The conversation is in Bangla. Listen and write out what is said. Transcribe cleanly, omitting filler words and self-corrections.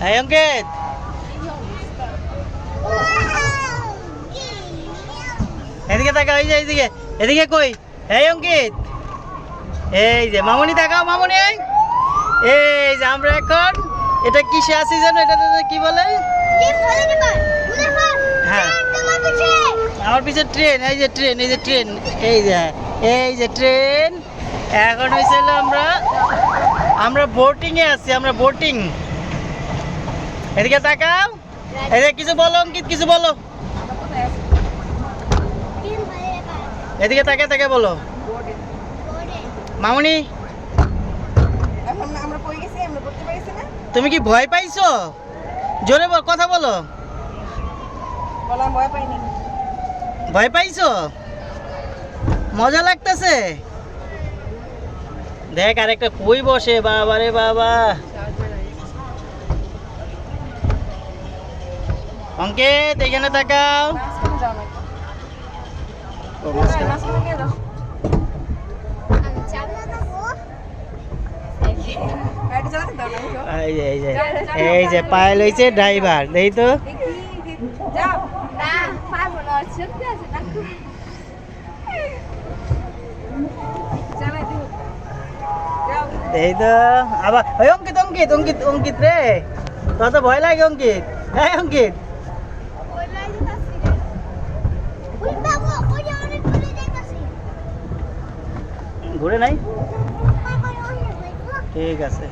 এই অঙ্কিত এদিকে তাকাও, এই যে এইদিকে, এদিকে কই? এই অঙ্কিত, এই যে মামুনি তাকাও, মামুনি এই যে আমরা এখন এটা কিসে আছি জানো? এটা কি বলে? হ্যাঁ আমার পিছে ট্রেন, এই যে ট্রেন, এই যে ট্রেন, এই যে ট্রেন। এখন হয়েছিল আমরা বোটিং এ আছি, আমরা বোটিং। এদিকে তাকাও, এই যে কিছু বলো অঙ্কিত, কিছু বলো। এদিকে তাকে বলো মামুনি। তুমি কি ভয় পাইছো? জোরে বল, কথা বলো। ভয় পাইছো? মজা লাগতেছে? দেখ আর একটা কই বসে, বাবা রে বাবা। অঙ্কিত এখানে তাকাও। এই যে পায়েল হয়েছে ড্রাইভার, এই তো এই তো আবার ওই অঙ্কিত অঙ্কিত অঙ্কিত অঙ্কিত রে, তোর তো ভয় লাগে অঙ্কিত। হ্যাঁ অঙ্কিত ঘুরে নাই, ঠিক আছে।